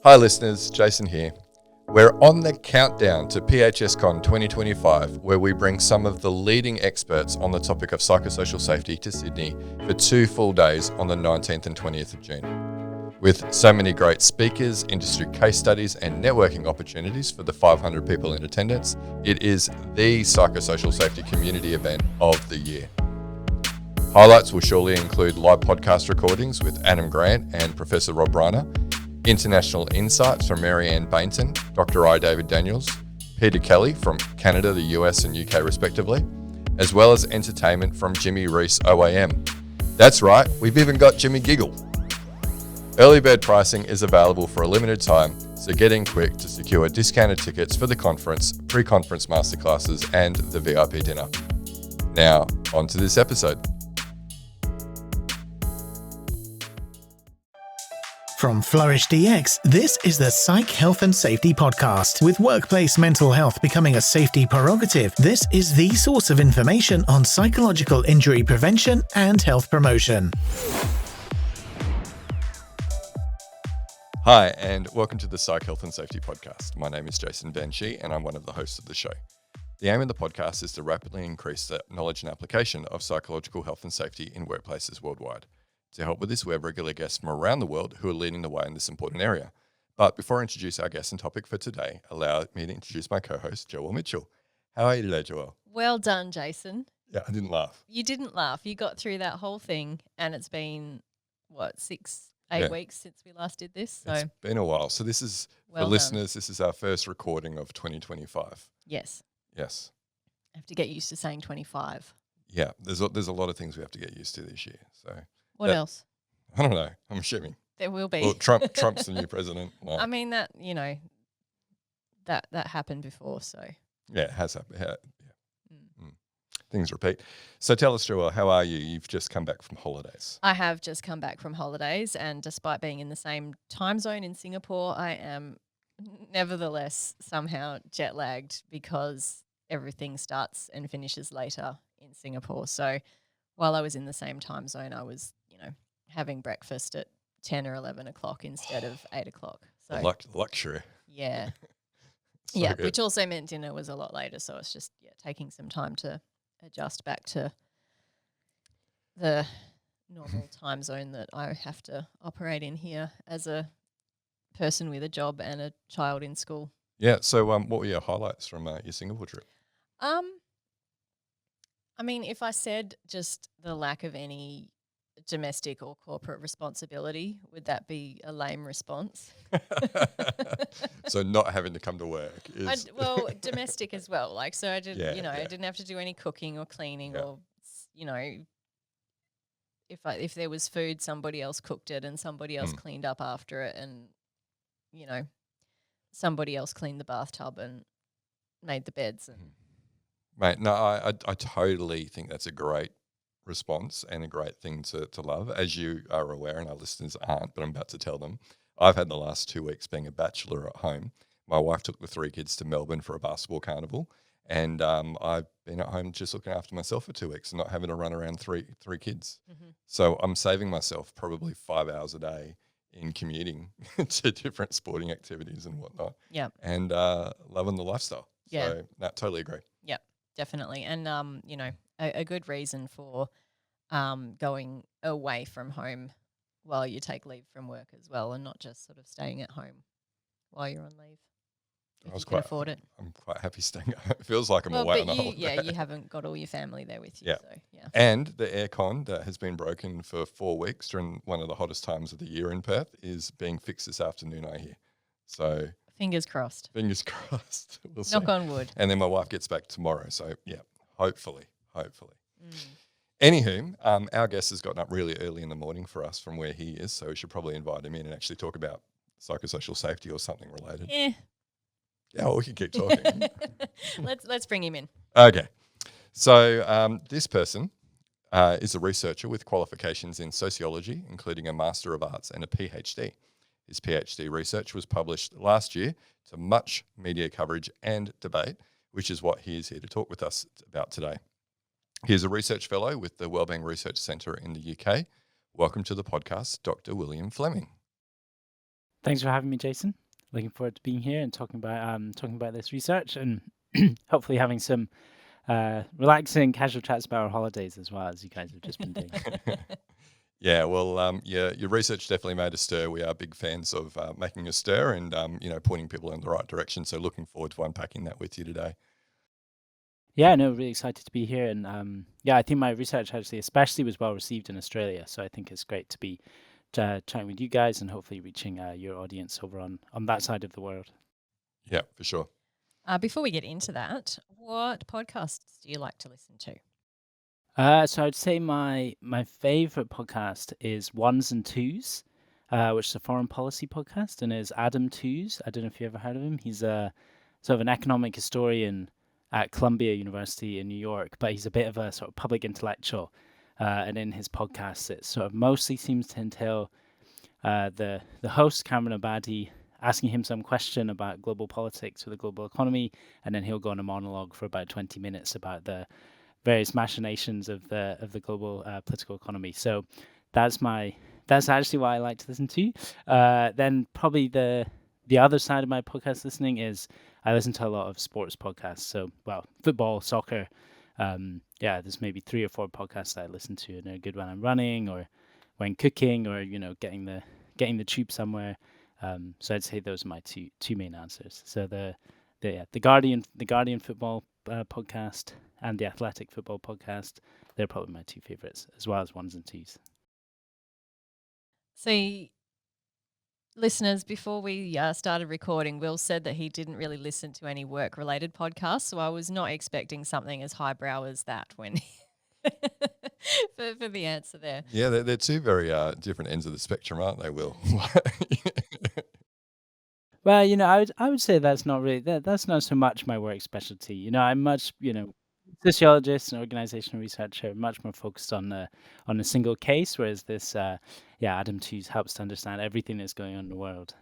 Hi listeners, Jason here. We're on the countdown to PHSCon 2025, where we bring some of the leading experts on the topic of psychosocial safety to Sydney for 2 full days on the 19th and 20th of June. With so many great speakers, industry case studies and networking opportunities for the 500 people in attendance, it is the psychosocial safety community event of the year. Highlights will surely include live podcast recordings with Adam Grant and Professor Rob Reiner, international insights from Mary Ann Bainton, Dr. I. David Daniels, Peter Kelly from Canada, the US and UK respectively, as well as entertainment from Jimmy Reese OAM. That's right, we've even got Jimmy Giggle. Early bird pricing is available for a limited time, so get in quick to secure discounted tickets for the conference, pre-conference masterclasses and the VIP dinner. Now, on to this episode. From Flourish DX, this is the Psych Health and Safety Podcast. With workplace mental health becoming a safety prerogative, this is the source of information on psychological injury prevention and health promotion. Hi, and welcome to the Psych Health and Safety Podcast. My name is Jason Banshee, and I'm one of the hosts of the show. The aim of the podcast is to rapidly increase the knowledge and application of psychological health and safety in workplaces worldwide. To help with this, we have regular guests from around the world who are leading the way in this important area. But before I introduce our guest and topic for today, allow me to introduce my co-host, Joelle Mitchell. How are you today, Joelle? Well done, Jason. Yeah, I didn't laugh. You didn't laugh. You got through that whole thing, and it's been, 8 weeks since we last did this? So it's been a while. So this is, for listeners, this is our first recording of 2025. Yes. Yes. I have to get used to saying 25. Yeah, there's a lot of things we have to get used to this year. So What else? I don't know. I'm assuming. There will be. Well, Trump's the new president. Well, I mean, that happened before, so. Yeah, it has happened. Yeah. Things repeat. So tell us, Joelle, how are you? You've just come back from holidays. I have just come back from holidays, and despite being in the same time zone in Singapore, I am nevertheless somehow jet lagged because everything starts and finishes later in Singapore. So while I was in the same time zone, I was, having breakfast at 10 or 11 o'clock instead of 8 o'clock. So luxury. Yeah. So yeah, good. which also meant dinner was a lot later. So it's just taking some time to adjust back to the normal time zone that I have to operate in here as a person with a job and a child in school. Yeah. So what were your highlights from your Singapore trip? I mean, if I said just the lack of any domestic or corporate responsibility, would that be a lame response? So not having to come to work is well, domestic as well. Like, so I did, I didn't have to do any cooking or cleaning or, if there was food, somebody else cooked it and somebody else cleaned up after it, and somebody else cleaned the bathtub and made the beds. And Mate, no, I totally think that's a great response and a great thing to love. As you are aware, and our listeners aren't, but I'm about to tell them, I've had the last 2 weeks being a bachelor at home. My wife took the 3 kids to Melbourne for a basketball carnival, and I've been at home just looking after myself for 2 weeks and not having to run around three kids. Mm-hmm. So I'm saving myself probably 5 hours a day in commuting to different sporting activities and whatnot. Yeah. And loving the lifestyle. Yeah. So totally agree. Yeah, definitely. And, a good reason for going away from home while you take leave from work as well, and not just sort of staying at home while you're on leave. If you can afford it. I'm quite happy staying at home. It feels like I'm away on a holiday. Yeah, you haven't got all your family there with you. Yeah. So, yeah. And the aircon that has been broken for 4 weeks during one of the hottest times of the year in Perth is being fixed this afternoon, I hear. So Fingers crossed. Fingers crossed. We'll see. Knock on wood. And then my wife gets back tomorrow. So, yeah, hopefully. Anywho, our guest has gotten up really early in the morning for us from where he is, so we should probably invite him in and actually talk about psychosocial safety or something related. Yeah, well, we can keep talking. Let's bring him in. Okay. So this person is a researcher with qualifications in sociology, including a Master of Arts and a PhD. His PhD research was published last year to much media coverage and debate, which is what he is here to talk with us about today. He is a research fellow with the Wellbeing Research Centre in the UK. Welcome to the podcast, Dr. William Fleming. Thanks for having me, Jason. Looking forward to being here and talking about this research and hopefully having some relaxing, casual chats about our holidays as well, as you guys have just been doing. Yeah, well, your research definitely made a stir. We are big fans of making a stir and, pointing people in the right direction. So looking forward to unpacking that with you today. Yeah, no, really excited to be here. And I think my research actually especially was well received in Australia. So I think it's great to be chatting with you guys and hopefully reaching your audience over on that side of the world. Yeah, for sure. Before we get into that, what podcasts do you like to listen to? So I'd say my favorite podcast is Ones and Twos, which is a foreign policy podcast, and is Adam Tooze. I don't know if you ever heard of him. He's a sort of an economic historian at Columbia University in New York, but he's a bit of a sort of public intellectual. And in his podcasts, it sort of mostly seems to entail the host, Cameron Abadi, asking him some question about global politics or the global economy, and then he'll go on a monologue for about 20 minutes about the various machinations of the global political economy. So that's actually what I like to listen to. Then probably the other side of my podcast listening is I listen to a lot of sports podcasts. So football, soccer. There's maybe 3 or 4 podcasts that I listen to, and they're good when I'm running or when cooking or getting the tube somewhere. So I'd say those are my two main answers. So the Guardian football podcast and the Athletic football podcast, they're probably my 2 favorites, as well as Ones and Twos. So, listeners, before we started recording, Will said that he didn't really listen to any work-related podcasts, so I was not expecting something as highbrow as that when for the answer there. Yeah, they're 2 very different ends of the spectrum, aren't they, Will? Well, I would say that's not really that's not so much my work specialty. I'm much sociologist and organizational researcher, much more focused on a single case, whereas this Adam Tooze helps to understand everything that's going on in the world.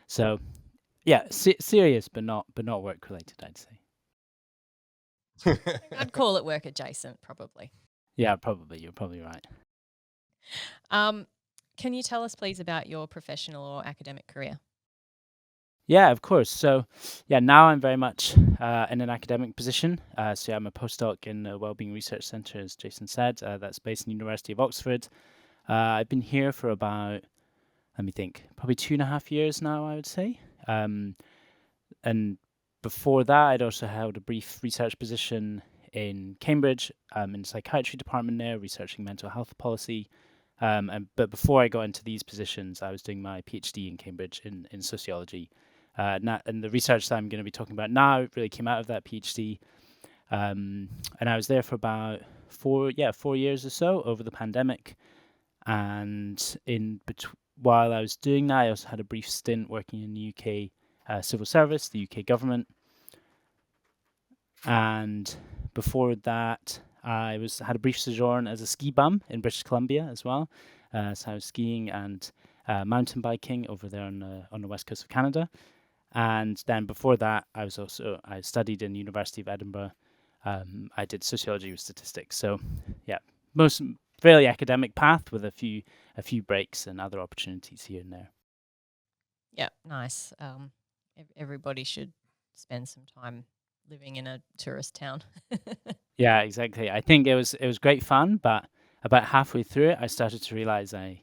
Serious but not work related, I'd say. I'd call it work adjacent, probably. Yeah, probably. You're probably right. Can you tell us, please, about your professional or academic career? Yeah, of course. So, now I'm very much in an academic position. I'm a postdoc in the Wellbeing Research Centre, as Jason said. That's based in the University of Oxford. I've been here for about, let me think, probably 2.5 years now, I would say. And before that, I'd also held a brief research position in Cambridge, in the psychiatry department there, researching mental health policy. But before I got into these positions, I was doing my PhD in Cambridge in sociology. And the research that I'm going to be talking about now really came out of that PhD. And I was there for about 4 years or so over the pandemic. And while I was doing that, I also had a brief stint working in the UK civil service, the UK government. And before that, I had a brief sojourn as a ski bum in British Columbia as well. So I was skiing and mountain biking over there on the west coast of Canada. And then before that, I studied in the University of Edinburgh. I did sociology with statistics. So, most fairly academic path with a few breaks and other opportunities here and there. Yeah, nice. Everybody should spend some time living in a tourist town. Yeah, exactly. I think it was great fun, but about halfway through it, I started to realize I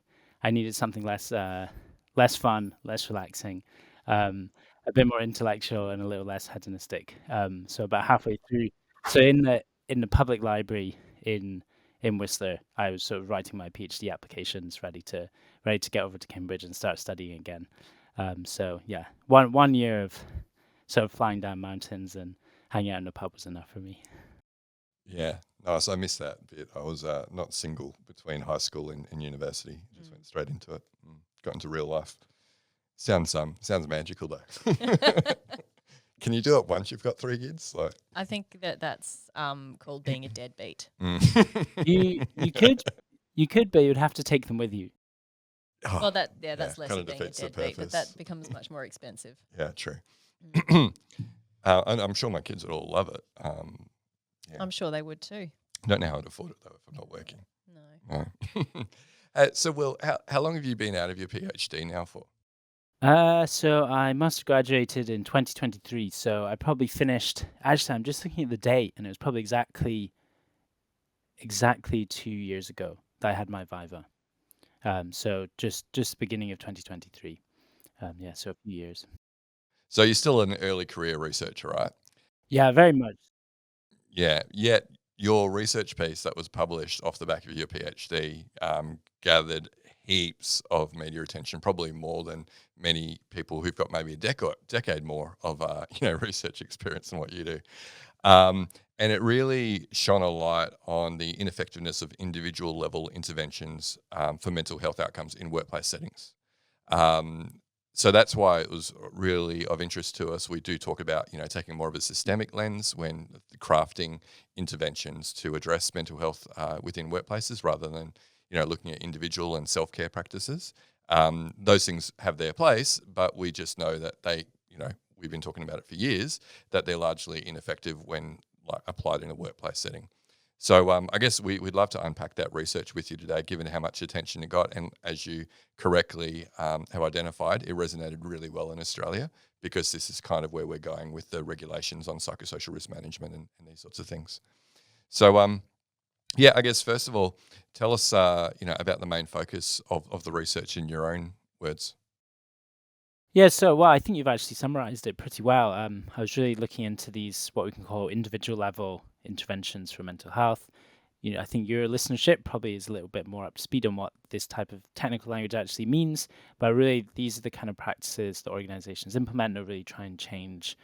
needed something less fun, less relaxing. A bit more intellectual and a little less hedonistic. So about halfway through, so in the public library in Whistler, I was sort of writing my PhD applications, ready to get over to Cambridge and start studying again. One year of sort of flying down mountains and hanging out in the pub was enough for me. Yeah, nice. I missed that bit. I was not single between high school and university. Just went straight into it. Got into real life. Sounds magical though. Can you do it once you've got 3 kids? I think that's called being a deadbeat. You could, but you'd have to take them with you. Well, that's less of being a deadbeat, but that becomes much more expensive. Yeah, true. And I'm sure my kids would all love it. I'm sure they would too. Don't know how I'd afford it though if I'm not working. No. So, Will, how long have you been out of your PhD now for? So I must have graduated in 2023. So I probably finished. Actually, I'm just looking at the date, and it was probably exactly 2 years ago that I had my Viva. So just beginning of 2023. Yeah, so a few years. So you're still an early career researcher, right? Yeah, very much. Yeah. Yet your research piece that was published off the back of your PhD gathered heaps of media attention, probably more than many people who've got maybe a decade more of research experience than what you do. And it really shone a light on the ineffectiveness of individual level interventions for mental health outcomes in workplace settings. So that's why it was really of interest to us. We do talk about, taking more of a systemic lens when crafting interventions to address mental health within workplaces rather than, looking at individual and self-care practices. Those things have their place, but we just know that we've been talking about it for years, that they're largely ineffective when applied in a workplace setting. So I guess we'd love to unpack that research with you today, given how much attention it got. And as you correctly have identified, it resonated really well in Australia because this is kind of where we're going with the regulations on psychosocial risk management and these sorts of things. So, I guess first of all, tell us, about the main focus of the research in your own words. Yeah, so I think you've actually summarized it pretty well. I was really looking into these what we can call individual level interventions for mental health. I think your listenership probably is a little bit more up to speed on what this type of technical language actually means, but really these are the kind of practices that organizations implement to really try and change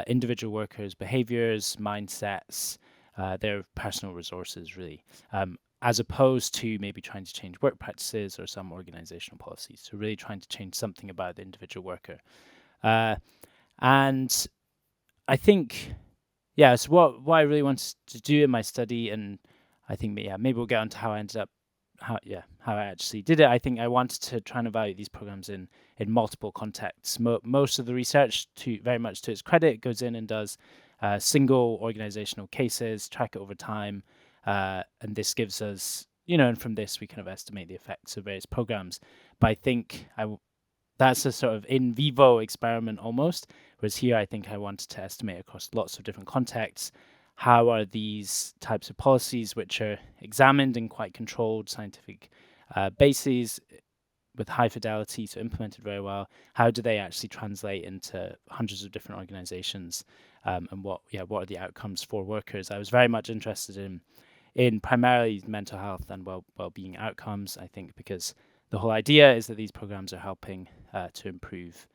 individual workers' behaviors, mindsets, their personal resources, really. As opposed to maybe trying to change work practices or some organizational policies. So really trying to change something about the individual worker. And I think, so what I really wanted to do in my study, and I think, maybe we'll get onto how I ended up, how I actually did it. I think I wanted to try and evaluate these programs in multiple contexts. Most of the research, very much to its credit, goes in and does single organizational cases, track it over time, and this gives us, and from this we kind of estimate the effects of various programs. But I think that's a sort of in vivo experiment almost, whereas here I think I wanted to estimate across lots of different contexts, how are these types of policies, which are examined in quite controlled scientific bases with high fidelity, so implemented very well, how do they actually translate into hundreds of different organizations, and what are the outcomes for workers? I was very much interested in primarily mental health and well-being outcomes, I think, because the whole idea is that these programs are helping to improve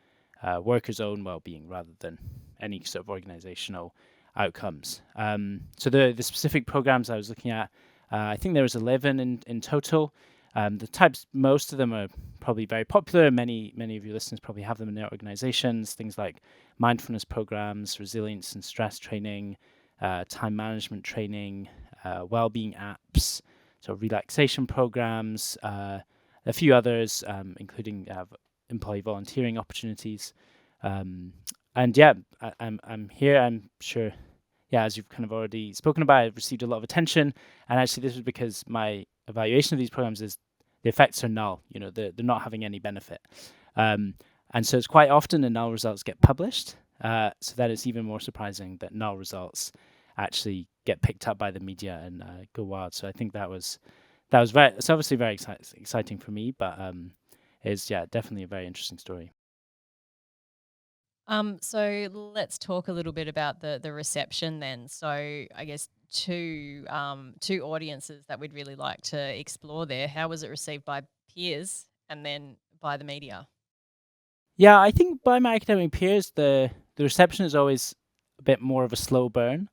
workers' own well-being rather than any sort of organizational outcomes. So the specific programs I was looking at, I think there was 11 in total. The types, most of them are probably very popular. Many of your listeners probably have them in their organizations, things like mindfulness programs, resilience and stress training, time management training, well-being apps, so relaxation programs, a few others, including employee volunteering opportunities. I'm here. I'm sure, as you've kind of already spoken about, I've received a lot of attention. And actually, this was because my evaluation of these programs is the effects are null. They're not having any benefit. And so it's quite often the null results get published. So that it's even more surprising that null results actually get picked up by the media and go wild. So I think it's obviously very exciting for me, but it's definitely a very interesting story. So let's talk a little bit about the reception then. So I guess two audiences that we'd really like to explore there. How was it received by peers and then by the media? Yeah, I think by my academic peers, the reception is always a bit more of a slow burn.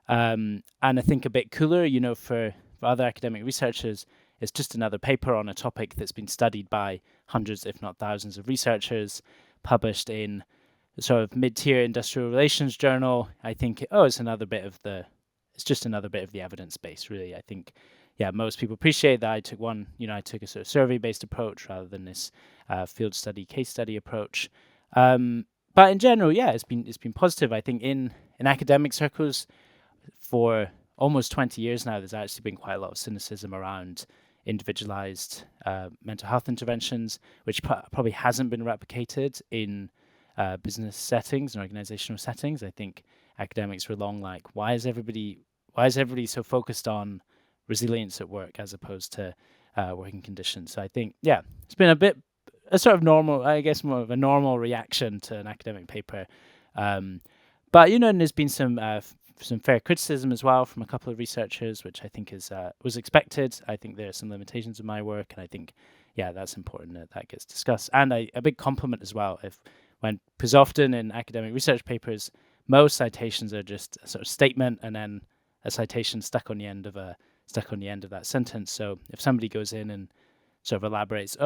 And I think a bit cooler, for other academic researchers, it's just another paper on a topic that's been studied by hundreds, if not thousands, of researchers, published in a sort of mid-tier industrial relations journal. I think, it's just another bit of the evidence base, really. I think, most people appreciate that I took a sort of survey-based approach rather than this field study, case study approach. But in general, it's been positive. I think in academic circles, for almost 20 years now, there's actually been quite a lot of cynicism around individualized mental health interventions, which probably hasn't been replicated in business settings and organizational settings. I think academics were long like, why is everybody so focused on resilience at work as opposed to working conditions? So I think, it's been a sort of normal, I guess, more of a normal reaction to an academic paper. But, and there's been some fair criticism as well from a couple of researchers, which I think was expected. I think there are some limitations of my work, and I think, that's important that gets discussed. And a big compliment as well, because often in academic research papers, most citations are just a sort of statement and then a citation stuck on the end of that sentence. So if somebody goes in and sort of elaborates,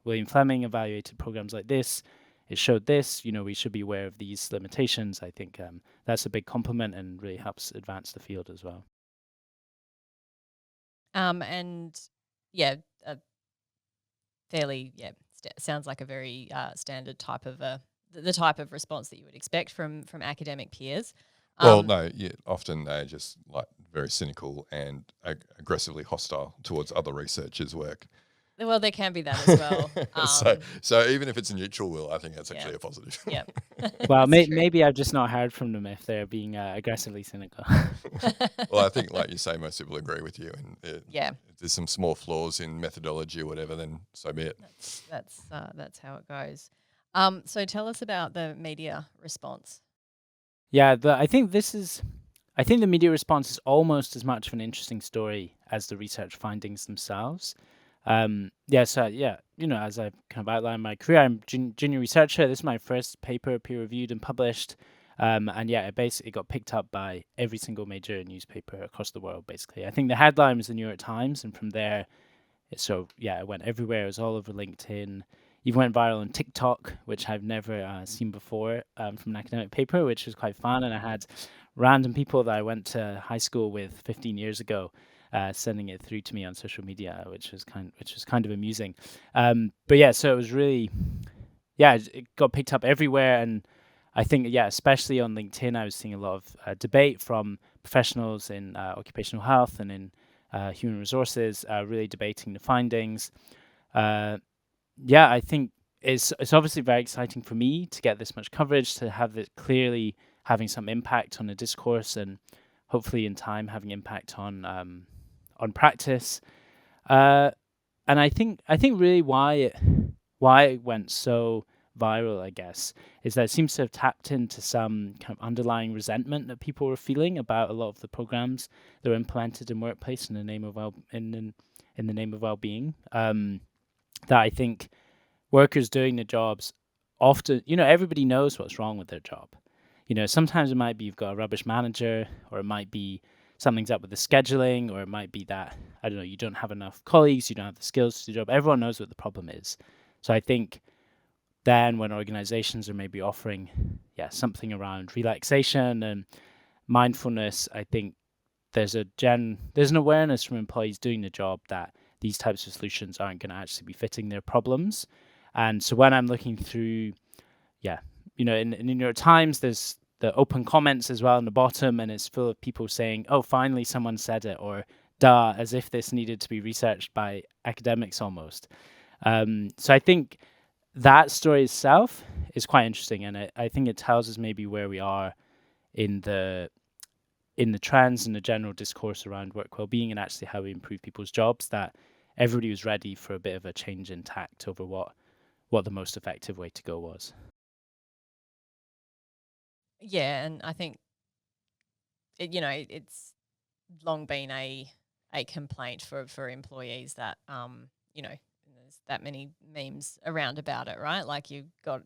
William Fleming evaluated programs like this, it showed this, we should be aware of these limitations. I think that's a big compliment and really helps advance the field as well. Fairly, sounds like a very standard type of the type of response that you would expect from academic peers. Well, no, often they're just like very cynical and aggressively hostile towards other researchers' work. Well, there can be that as well. So even if it's a neutral will, I think that's actually a positive. Yeah. Well, maybe I've just not heard from them if they're being aggressively cynical. Well, I think, like you say, most people agree with you, and if there's some small flaws in methodology or whatever, then so be it. That's how it goes. So tell us about the media response. Yeah, I think the media response is almost as much of an interesting story as the research findings themselves. As I've kind of outlined my career, I'm junior researcher. This is my first paper peer-reviewed and published. It basically got picked up by every single major newspaper across the world, basically. I think the headline was the New York Times, and from there, it went everywhere. It was all over LinkedIn. Even went viral on TikTok, which I've never seen before from an academic paper, which was quite fun. And I had random people that I went to high school with 15 years ago sending it through to me on social media, which was kind of amusing. So it was really, it got picked up everywhere. And I think, especially on LinkedIn, I was seeing a lot of debate from professionals in occupational health and in human resources, really debating the findings. I think it's obviously very exciting for me to get this much coverage, to have it clearly having some impact on the discourse, and hopefully in time having impact on practice. And I think really why it went so viral, I guess, is that it seems to have tapped into some kind of underlying resentment that people were feeling about a lot of the programs that were implemented in workplace in the name of in the name of well-being. That I think workers doing the jobs often, everybody knows what's wrong with their job. Sometimes it might be you've got a rubbish manager, or it might be something's up with the scheduling, or it might be that, I don't know, you don't have enough colleagues, you don't have the skills to do the job. Everyone knows what the problem is. So I think then when organizations are maybe offering, something around relaxation and mindfulness, I think there's an awareness from employees doing the job that these types of solutions aren't going to actually be fitting their problems. And so when I'm looking through, in the New York Times, there's the open comments as well on the bottom, and it's full of people saying, oh, finally someone said it, or duh, as if this needed to be researched by academics almost. So I think that story itself is quite interesting, and I think it tells us maybe where we are in the trends and the general discourse around work well-being and actually how we improve people's jobs, that everybody was ready for a bit of a change in tact over what the most effective way to go was. Yeah, and I think it's long been a complaint for employees that there's that many memes around about it, right? Like you've got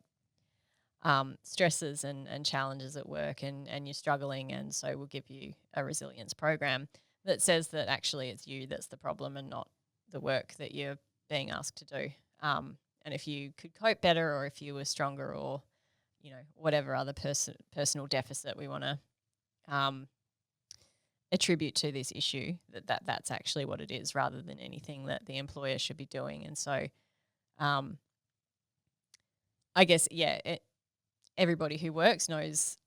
stresses and challenges at work, and you're struggling, and so we'll give you a resilience program that says that actually it's you that's the problem and not the work that you're being asked to do. And if you could cope better, or if you were stronger, or whatever other personal deficit we want to attribute to this issue, that's actually what it is, rather than anything that the employer should be doing. And so I guess everybody who works knows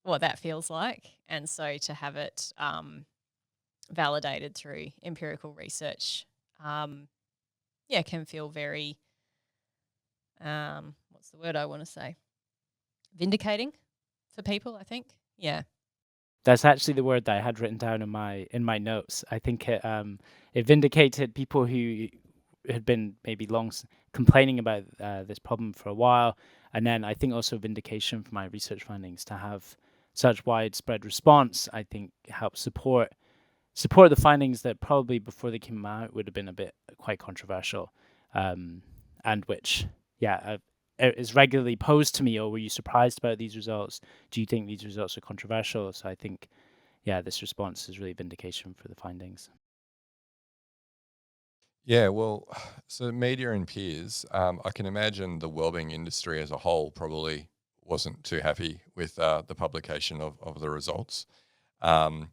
what that feels like, and so to have it validated through empirical research can feel very, what's the word I want to say? Vindicating for people, I think. Yeah. That's actually the word that I had written down in my notes. I think it vindicated people who had been maybe complaining about this problem for a while, and then I think also vindication for my research findings to have such widespread response. I think helps support the findings that probably before they came out would have been quite controversial, and which is regularly posed to me. Or were you surprised about these results? Do you think these results are controversial? So I think, this response is really vindication for the findings. Yeah, well, so media and peers, I can imagine the wellbeing industry as a whole probably wasn't too happy with the publication of the results. Um,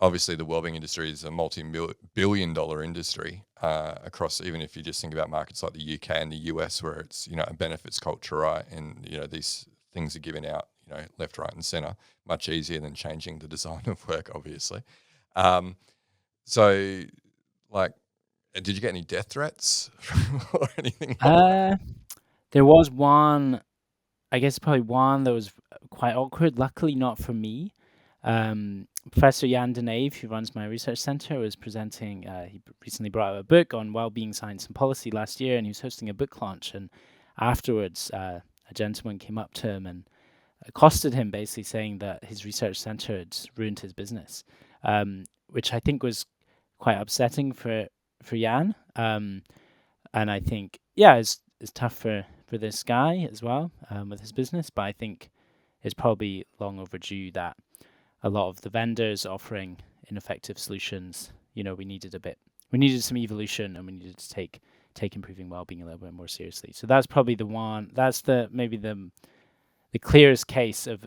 Obviously, the wellbeing industry is a multi-billion-dollar industry across, even if you just think about markets like the UK and the US, where it's, a benefits culture, right? And, these things are given out, left, right, and centre, much easier than changing the design of work, obviously. So, like, did you get any death threats or anything like that? There was one, I guess probably one that was quite awkward. Luckily, not for me. Professor Jan de Neve, who runs my research centre, was presenting. He recently brought out a book on wellbeing science and policy last year, and he was hosting a book launch. And afterwards, a gentleman came up to him and accosted him, basically saying that his research centre had ruined his business, which I think was quite upsetting for Jan. And I think, it's tough for this guy as well with his business, but I think it's probably long overdue that a lot of the vendors offering ineffective solutions, we needed some evolution, and we needed to take improving well-being a little bit more seriously. So that's probably the one. That's maybe the clearest case of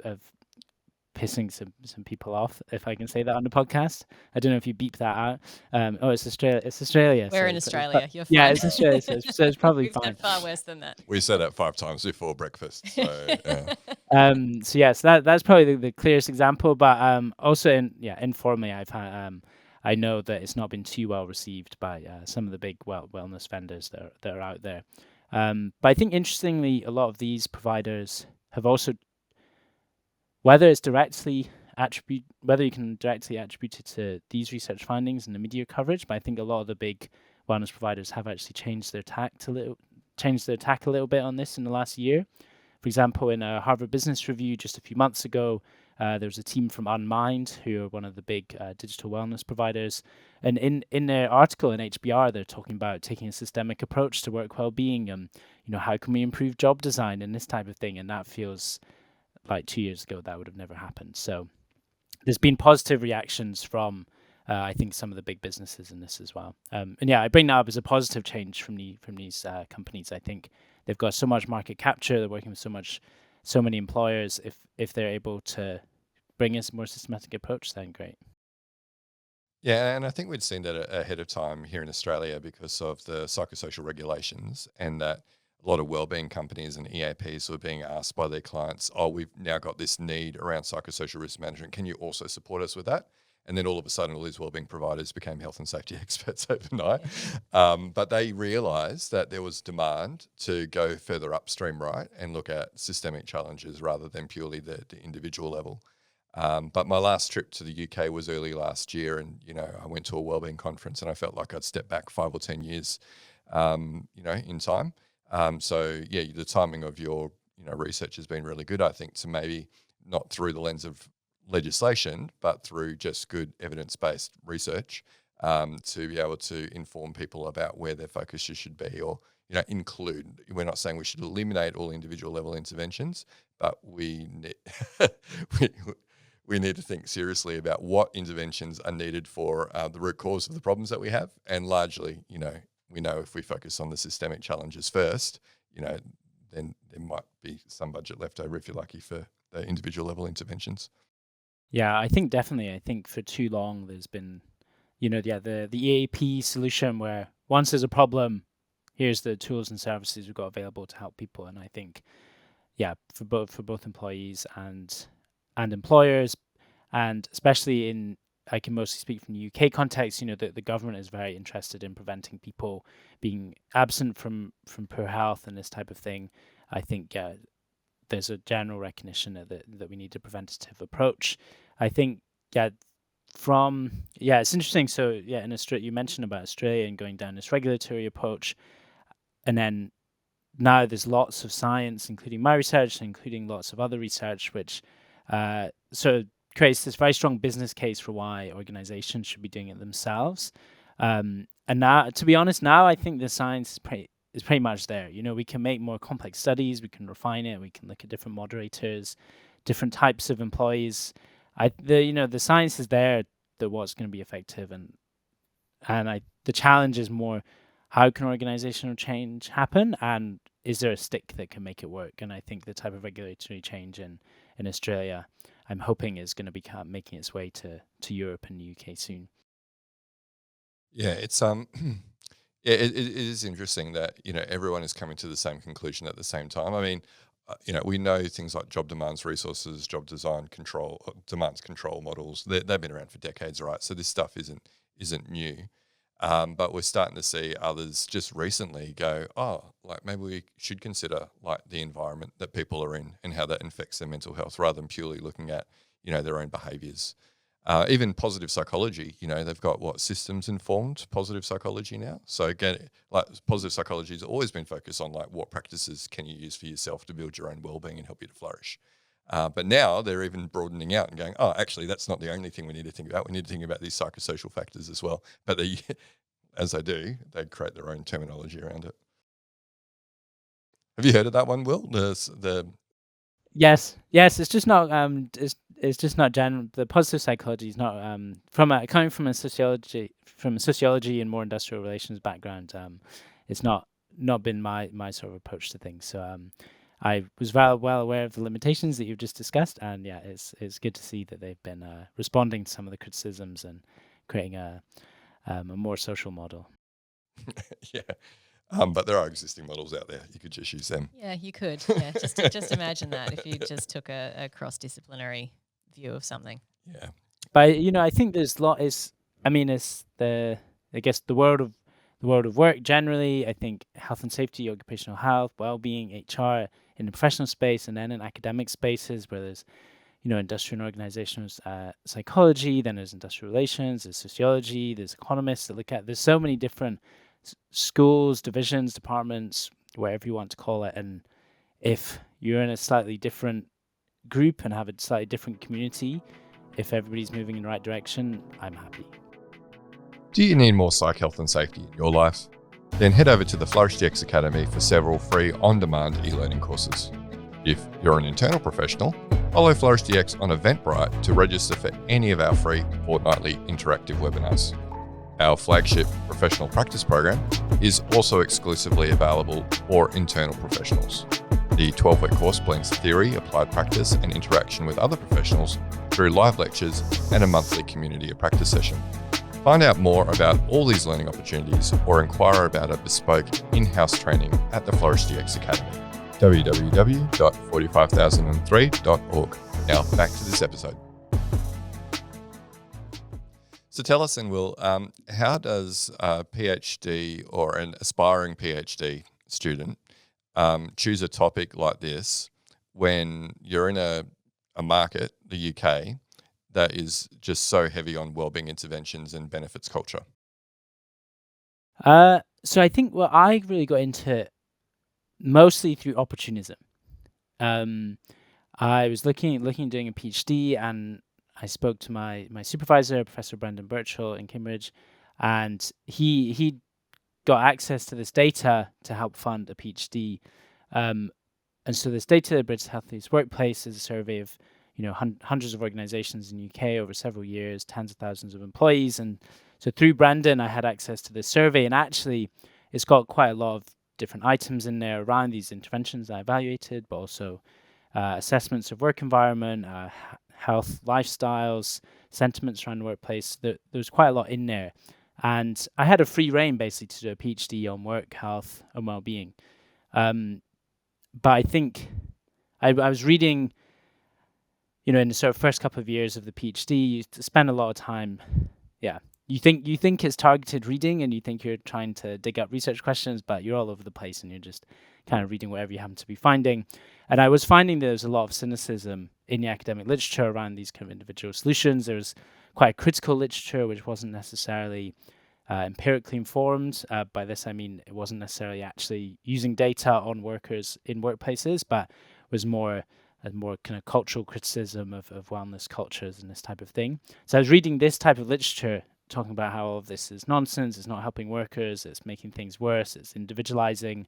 pissing some people off, if I can say that on the podcast. I don't know if you beep that out. It's Australia. It's Australia. We're in Australia. You're fine. Yeah, it's Australia, so it's probably We've fine. done far worse than that. We said that 5 times before breakfast. So, So that's probably the clearest example. But also informally, I've had I know that it's not been too well received by some of the big wellness vendors that are out there. But I think interestingly, a lot of these providers have also, whether you can directly attribute it to these research findings and the media coverage, but I think a lot of the big wellness providers have actually changed their tack a little bit on this in the last year. For example, in a Harvard Business Review just a few months ago, there was a team from Unmind, who are one of the big digital wellness providers, and in their article in HBR, they're talking about taking a systemic approach to work well-being, and how can we improve job design and this type of thing, and that feels like 2 years ago that would have never happened. So there's been positive reactions from I think some of the big businesses in this as well. I bring that up as a positive change from these companies. I think they've got so much market capture. They're working with so many employers. If they're able to bring us a more systematic approach, then great. Yeah, and I think we'd seen that ahead of time here in Australia because of the psychosocial regulations, and that a lot of wellbeing companies and EAPs were being asked by their clients, we've now got this need around psychosocial risk management. Can you also support us with that? And then all of a sudden, all these wellbeing providers became health and safety experts overnight. But they realised that there was demand to go further upstream, right, and look at systemic challenges rather than purely the individual level. But my last trip to the UK was early last year, and I went to a wellbeing conference, and I felt like I'd stepped back 5 or 10 years, in time. The timing of your research has been really good. I think to maybe not through the lens of legislation, but through just good evidence-based research, to be able to inform people about where their focuses should be, or include. We're not saying we should eliminate all individual level interventions, but we need to think seriously about what interventions are needed for the root cause of the problems that we have. And largely, we know if we focus on the systemic challenges first, then there might be some budget left over, if you're lucky, for the individual level interventions. Yeah, I think definitely. I think for too long there's been, the EAP solution where once there's a problem, here's the tools and services we've got available to help people. And I think, for both employees and employers, and especially in I can mostly speak from the UK context. The government is very interested in preventing people being absent from poor health and this type of thing. I think there's a general recognition that we need a preventative approach. I think it's interesting. So in Australia, you mentioned about Australia and going down this regulatory approach, and then now there's lots of science, including my research, including lots of other research, which sort of creates this very strong business case for why organizations should be doing it themselves. And now, to be honest, now I think the science is pretty much there. We can make more complex studies, we can refine it, we can look at different moderators, different types of employees. The science is there that what's going to be effective, and the challenge is more, how can organizational change happen, and is there a stick that can make it work? And I think the type of regulatory change in Australia, I'm hoping, is going to be making its way to Europe and the UK soon. Yeah, it's it is interesting that everyone is coming to the same conclusion at the same time. I mean, we know things like job demands resources, job design control, demands control models. They've been around for decades, right? So this stuff isn't new. But we're starting to see others just recently go, maybe we should consider the environment that people are in and how that affects their mental health, rather than purely looking at their own behaviours. Even positive psychology, they've got systems informed positive psychology now. So again, positive psychology has always been focused on what practices can you use for yourself to build your own well-being and help you to flourish. But now they're even broadening out and going, actually, that's not the only thing we need to think about. We need to think about these psychosocial factors as well. But as they do, they create their own terminology around it. Have you heard of that one, Will? Yes, it's just not it's just not general. The positive psychology is not coming from a sociology and more industrial relations background. It's not been my sort of approach to things. So I was well aware of the limitations that you've just discussed, and it's good to see that they've been responding to some of the criticisms and creating a more social model. Yeah. But there are existing models out there. You could just use them. Yeah, you could. Yeah, just imagine that if you just took a cross-disciplinary view of something. Yeah. But I think there's it's the world of work generally. I think health and safety, occupational health, well-being, HR in the professional space, and then in academic spaces where there's industrial and organizational psychology, then there's industrial relations, there's sociology, there's economists that look at. There's so many different schools, divisions, departments, whatever you want to call it. And if you're in a slightly different group and have a slightly different community, if everybody's moving in the right direction, I'm happy. Do you need more psych health and safety in your life? Then head over to the Flourish DX Academy for several free on-demand e-learning courses. If you're an internal professional, follow Flourish DX on Eventbrite to register for any of our free fortnightly interactive webinars. Our flagship professional practice program is also exclusively available for internal professionals. The 12-week course blends theory, applied practice, and interaction with other professionals through live lectures and a monthly community of practice session. Find out more about all these learning opportunities or inquire about a bespoke in-house training at the Flourish DX Academy. www.45003.org. Now back to this episode. So tell us then, Will, how does a PhD or an aspiring PhD student choose a topic like this when you're in a market, the UK, that is just so heavy on wellbeing interventions and benefits culture? So I think I really got into it mostly through opportunism. I was looking doing a PhD, and I spoke to my supervisor, Professor Brendan Birchall in Cambridge, and he got access to this data to help fund a PhD. And so this data, Britain's Healthiest Workplace, is a survey of hundreds of organizations in the UK over several years, tens of thousands of employees. And so through Brendan, I had access to this survey, and actually it's got quite a lot of different items in there around these interventions I evaluated, but also assessments of work environment, health, lifestyles, sentiments around the workplace. There's quite a lot in there. And I had a free rein basically to do a PhD on work, health, and well-being. But I think I was reading, in the sort of first couple of years of the PhD, you spend a lot of time, you think it's targeted reading and you think you're trying to dig up research questions, but you're all over the place and you're just kind of reading whatever you happen to be finding. And I was finding there's a lot of cynicism in the academic literature around these kind of individual solutions. There was quite a critical literature which wasn't necessarily empirically informed. By this I mean it wasn't necessarily actually using data on workers in workplaces, but was more kind of cultural criticism of wellness cultures and this type of thing. So I was reading this type of literature talking about how all of this is nonsense, it's not helping workers, it's making things worse, it's individualizing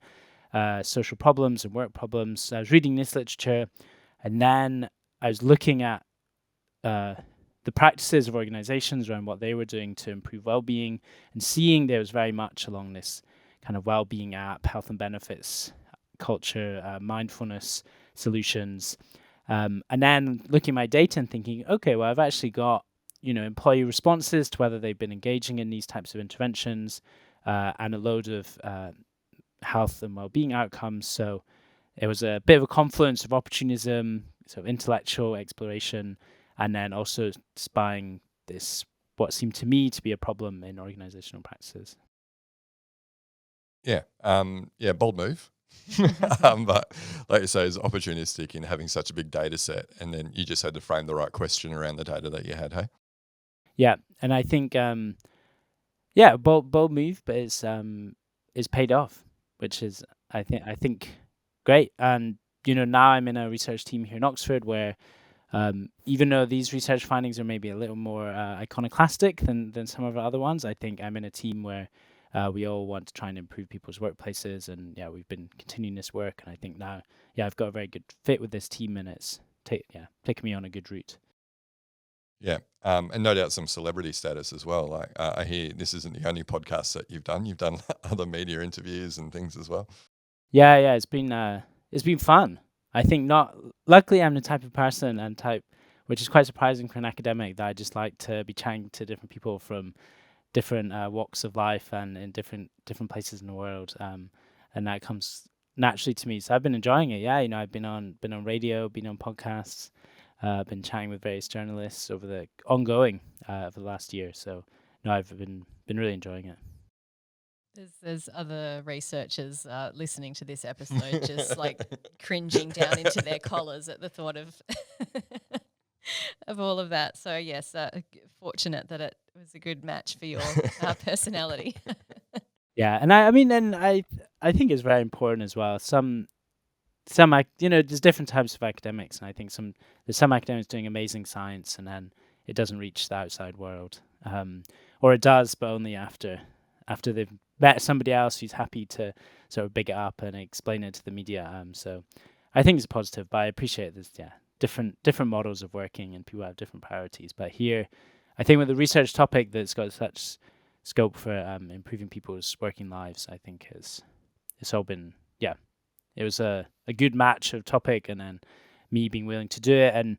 social problems and work problems. So I was reading this literature, and then I was looking at the practices of organizations around what they were doing to improve well-being, and seeing there was very much along this kind of well-being app, health and benefits culture, mindfulness solutions. And then looking at my data and thinking, okay, well, I've actually got, employee responses to whether they've been engaging in these types of interventions, and a load of health and well-being outcomes. So it was a bit of a confluence of opportunism, sort of intellectual exploration, and then also spying this, what seemed to me to be a problem in organizational practices. Yeah, bold move. But like you say, it's opportunistic in having such a big data set, and then you just had to frame the right question around the data that you had, hey? Yeah, and I think, bold move, but it's paid off, which is I think great. And now I'm in a research team here in Oxford where, even though these research findings are maybe a little more iconoclastic than some of the other ones, I think I'm in a team where we all want to try and improve people's workplaces, and we've been continuing this work, and I think now, I've got a very good fit with this team, and it's taken me on a good route. Yeah, and no doubt some celebrity status as well. Like I hear this isn't the only podcast that you've done. You've done other media interviews and things as well. Yeah, it's been fun. I think luckily I'm the type of person which is quite surprising for an academic, that I just like to be chatting to different people from different walks of life and in different places in the world, and that comes naturally to me. So I've been enjoying it. Yeah, I've been on radio, been on podcasts, been chatting with various journalists over the last year. So I've been really enjoying it. There's other researchers listening to this episode just like cringing down into their collars at the thought of of all of that. So yes, fortunate that it was a good match for your personality. Yeah, and I think it's very important as well. Some there's different types of academics, and I think there's some academics doing amazing science, and then it doesn't reach the outside world, or it does, but only after they've met somebody else who's happy to sort of big it up and explain it to the media. So I think it's positive, but I appreciate this. Yeah, different models of working, and people have different priorities. But here, I think with the research topic that's got such scope for improving people's working lives, I think it's all been, it was a good match of topic, and then me being willing to do it. And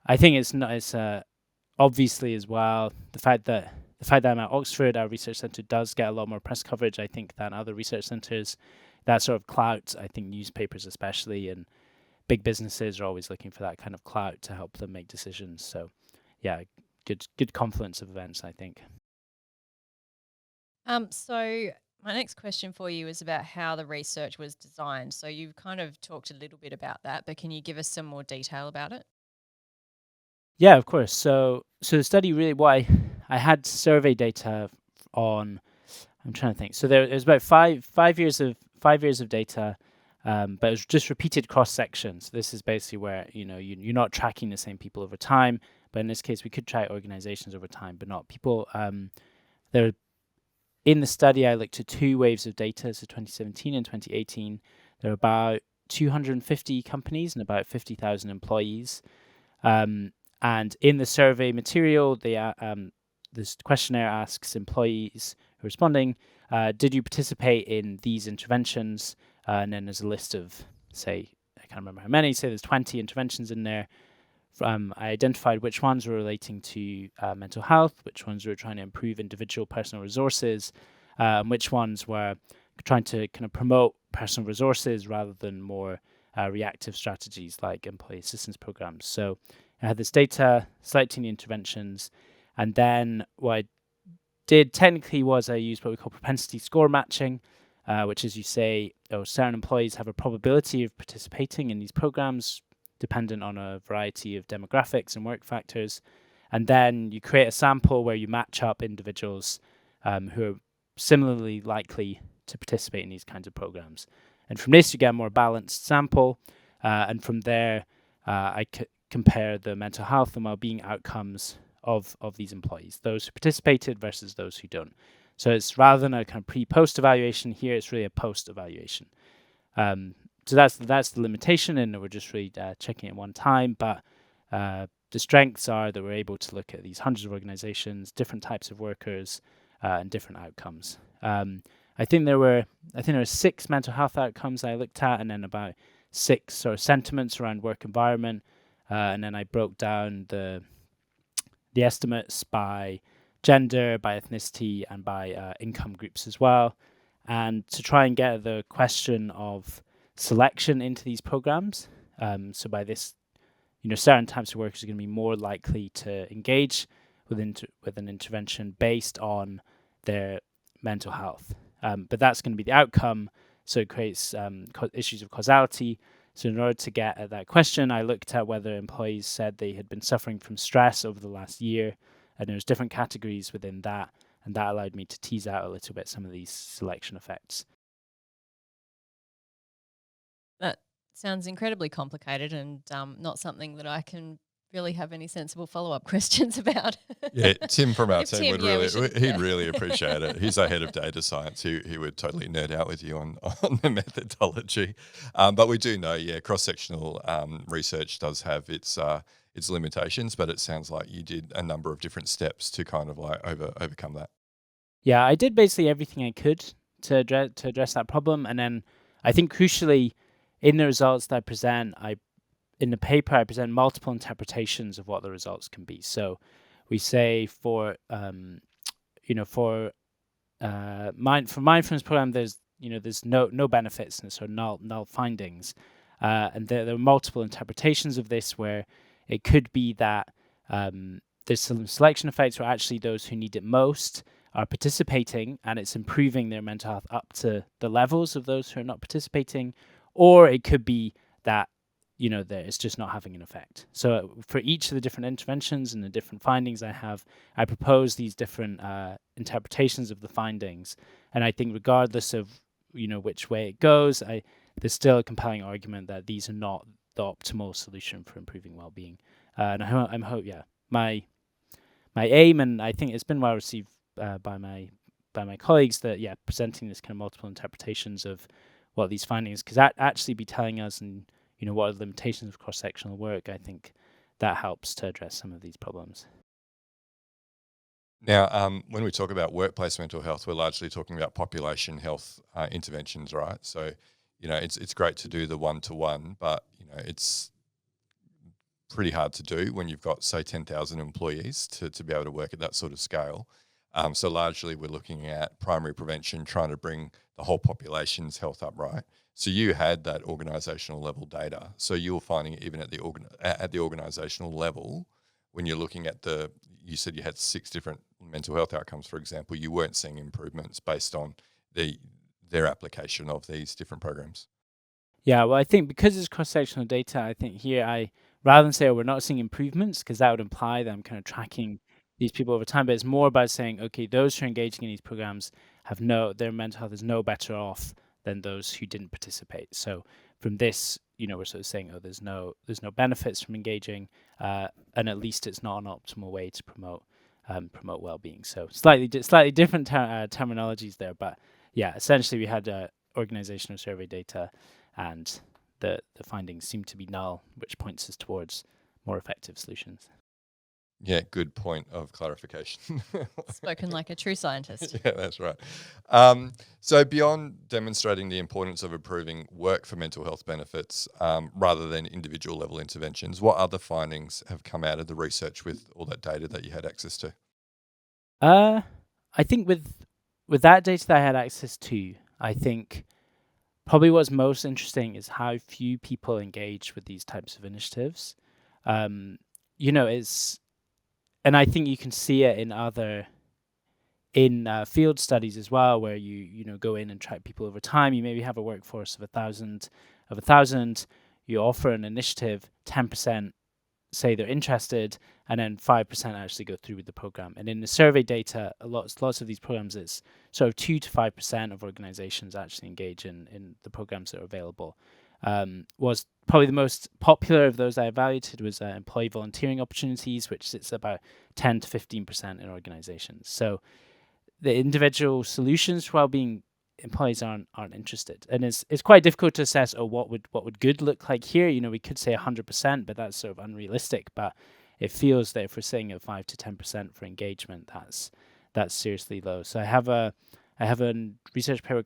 I think it's obviously as well the fact that I'm at Oxford, our research centre does get a lot more press coverage, I think, than other research centres. That sort of clout, I think newspapers especially and big businesses are always looking for that kind of clout to help them make decisions. So good confluence of events, I think. So my next question for you is about how the research was designed. So you've kind of talked a little bit about that, but can you give us some more detail about it? Yeah, of course. So the study really, I had survey data on, I'm trying to think. So there was about five years of data, but it was just repeated cross sections. This is basically where you're not tracking the same people over time, but in this case we could track organizations over time, but not people. There, in the study, I looked at two waves of data, so 2017 and 2018. There are about 250 companies and about 50,000 employees. And in the survey material, this questionnaire asks employees who are responding, did you participate in these interventions? And then there's a list of, say, I can't remember how many, say there's 20 interventions in there. I identified which ones were relating to mental health, which ones were trying to improve individual personal resources, and which ones were trying to kind of promote personal resources rather than more reactive strategies like employee assistance programs. So I had this data, selecting the interventions, and then what I did technically was I used what we call propensity score matching, which is you say, certain employees have a probability of participating in these programs dependent on a variety of demographics and work factors. And then you create a sample where you match up individuals who are similarly likely to participate in these kinds of programs. And from this, you get a more balanced sample. And from there, I compare the mental health and well-being outcomes of these employees, those who participated versus those who don't. So it's rather than a kind of pre-post evaluation here, it's really a post evaluation. So that's the limitation, and we're just really checking it one time. But the strengths are that we're able to look at these hundreds of organizations, different types of workers, and different outcomes. I think there were 6 mental health outcomes I looked at, and then about 6 sort of sentiments around work environment, and then I broke down the estimates by gender, by ethnicity, and by income groups as well, and to try and get at the question of selection into these programs. So by this, certain types of workers are going to be more likely to engage with an intervention based on their mental health. But that's going to be the outcome, so it creates issues of causality. So in order to get at that question, I looked at whether employees said they had been suffering from stress over the last year, and there's different categories within that, and that allowed me to tease out a little bit some of these selection effects. That sounds incredibly complicated and not something that I can really have any sensible follow-up questions about. Yeah, Tim from our team Tim, would he'd really appreciate it. He's our head of data science. He would totally nerd out with you on the methodology. But we do know, cross-sectional research does have its limitations, but it sounds like you did a number of different steps to kind of like overcome that. Yeah, I did basically everything I could to address that problem, and then I think crucially, in the results that I present, in the paper, I present multiple interpretations of what the results can be. So we say for mindfulness program, there's no benefits and sort of null findings, and there are multiple interpretations of this where it could be that there's some selection effects where actually those who need it most are participating and it's improving their mental health up to the levels of those who are not participating, or it could be that that it's just not having an effect. So for each of the different interventions and the different findings I propose these different interpretations of the findings. And I think regardless of, which way it goes, there's still a compelling argument that these are not the optimal solution for improving well-being. And I hope, my aim, and I think it's been well received by my colleagues, that, presenting this kind of multiple interpretations of what these findings, because that actually be telling us, and what are the limitations of cross-sectional work, I think that helps to address some of these problems. Now, when we talk about workplace mental health, we're largely talking about population health interventions, right? So, it's great to do the one-to-one, but, it's pretty hard to do when you've got, say, 10,000 employees to be able to work at that sort of scale. So largely we're looking at primary prevention, trying to bring the whole population's health up, right? So you had that organisational level data. So you were finding it even at the organisational level, when you're looking at you said you had 6 different mental health outcomes, for example, you weren't seeing improvements based on their application of these different programs. Yeah, well, I think because it's cross-sectional data, I think here rather than say, we're not seeing improvements, because that would imply that I'm kind of tracking these people over time, but it's more about saying, okay, those who are engaging in these programs their mental health is no better off than those who didn't participate. So from this, we're sort of saying, there's no benefits from engaging, and at least it's not an optimal way to promote well-being. So slightly different terminologies there, but essentially we had organizational survey data, and the findings seem to be null, which points us towards more effective solutions. Yeah, good point of clarification. Spoken like a true scientist. Yeah, that's right. So beyond demonstrating the importance of improving work for mental health benefits rather than individual level interventions, what other findings have come out of the research with all that data that you had access to? I think with that data that I had access to, I think probably what's most interesting is how few people engage with these types of initiatives. and I think you can see it in field studies as well, where you go in and track people over time. You maybe have a workforce of 1,000. You offer an initiative, 10% say they're interested, and then 5% actually go through with the program. And in the survey data, lots of these programs, it's sort of 2 to 5% of organizations actually engage in the programs that are available. Was probably the most popular of those I evaluated was employee volunteering opportunities, which sits about 10 to 15% in organizations. So the individual solutions for well-being employees aren't interested, and it's quite difficult to assess. What would good look like here? We could say 100%, but that's sort of unrealistic. But it feels that if we're saying at 5 to 10% for engagement, that's seriously low. So I have a research paper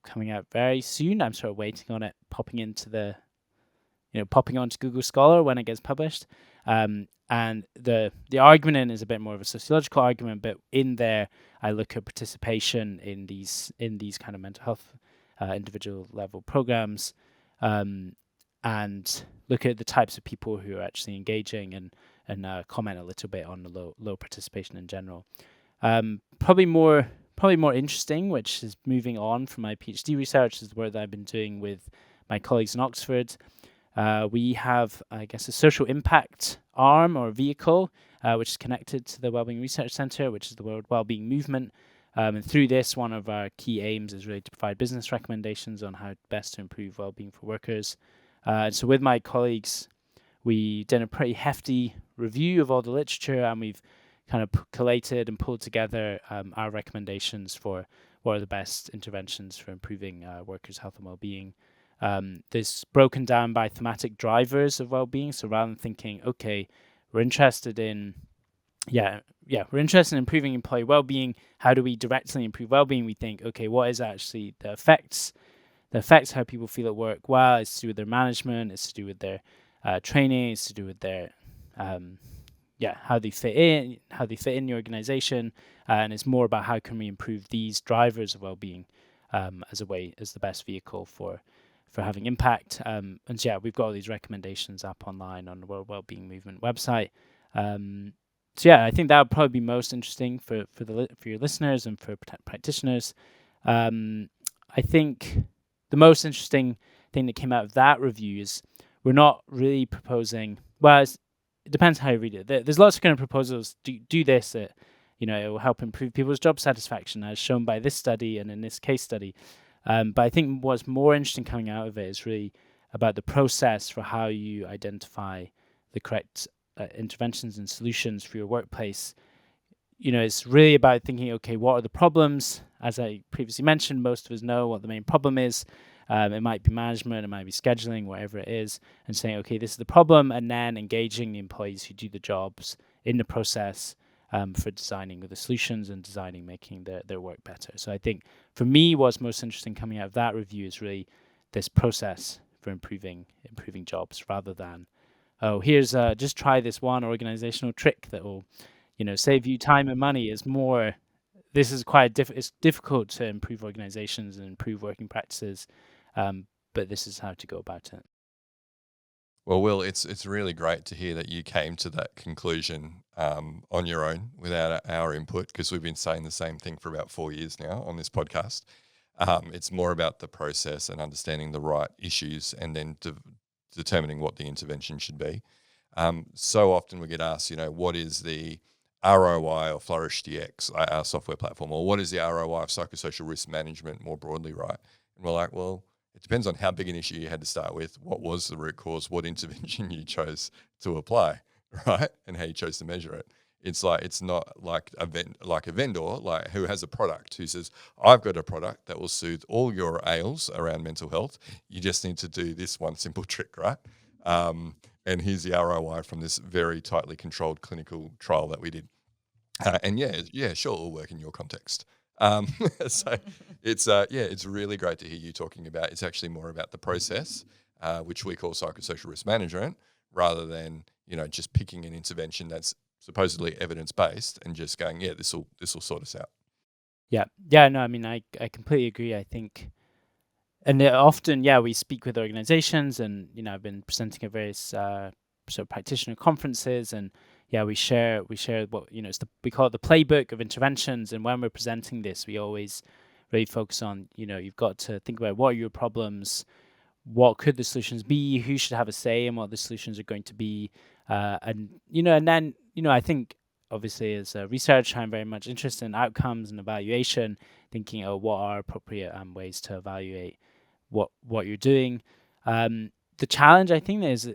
coming out very soon. I'm sort of waiting on it popping onto Google Scholar when it gets published. And the argument in is a bit more of a sociological argument, but in there I look at participation in these kind of mental health individual level programs, and look at the types of people who are actually engaging, and comment a little bit on the low participation in general. Probably more interesting, which is moving on from my PhD research, is the work that I've been doing with my colleagues in Oxford. We have, I guess, a social impact arm or vehicle, which is connected to the Wellbeing Research Centre, which is the World Wellbeing Movement. And through this, one of our key aims is really to provide business recommendations on how best to improve wellbeing for workers. And so with my colleagues, we did a pretty hefty review of all the literature, and we've kind of collated and pulled together our recommendations for what are the best interventions for improving workers' health and wellbeing. This broken down by thematic drivers of well-being. So rather than thinking, okay, we're interested in improving employee well-being, how do we directly improve well-being? We think, okay, what is actually the effects how people feel at work? Well, it's to do with their management, it's to do with their training, it's to do with their how they fit in the organization, and it's more about how can we improve these drivers of well-being as the best vehicle for having impact. And we've got all these recommendations up online on the World Wellbeing Movement website. I think that would probably be most interesting for your listeners and for practitioners. I think the most interesting thing that came out of that review is we're not really proposing. Well, it depends how you read it. There's lots of kind of proposals. Do this. It will help improve people's job satisfaction, as shown by this study and in this case study. But I think what's more interesting coming out of it is really about the process for how you identify the correct interventions and solutions for your workplace. It's really about thinking, okay, what are the problems? As I previously mentioned, most of us know what the main problem is. It might be management, it might be scheduling, whatever it is, and saying, okay, this is the problem, and then engaging the employees who do the jobs in the process for designing the solutions and making their work better. So I think for me, what's most interesting coming out of that review is really this process for improving jobs, rather than, here's just try this one organizational trick that will, save you time and money. Is more, this is quite it's difficult to improve organizations and improve working practices, but this is how to go about it. Well, Will, it's really great to hear that you came to that conclusion on your own without our input, because we've been saying the same thing for about 4 years now on this podcast. It's more about the process and understanding the right issues, and then determining what the intervention should be. So often we get asked, what is the ROI of Flourish DX, our software platform, or what is the ROI of psychosocial risk management more broadly, right? And we're like, well, it depends on how big an issue you had to start with, what was the root cause, what intervention you chose to apply, right, and how you chose to measure it. It's not like a vendor who has a product who says, I've got a product that will soothe all your ails around mental health. You just need to do this one simple trick, right? And here's the ROI from this very tightly controlled clinical trial that we did. And sure, it'll work in your context. So it's really great to hear you talking about. It's actually more about the process, which we call psychosocial risk management, rather than just picking an intervention that's supposedly evidence-based and just going, this will sort us out. No, I mean, I completely agree. I think, and often we speak with organizations, and I've been presenting at various sort of practitioner conferences, and we share what we call it the playbook of interventions. And when we're presenting this, we always really focus on you've got to think about what are your problems, what could the solutions be, who should have a say in what the solutions are going to be, and then I think obviously as a researcher, I'm very much interested in outcomes and evaluation, thinking what are appropriate ways to evaluate what you're doing. The challenge I think is,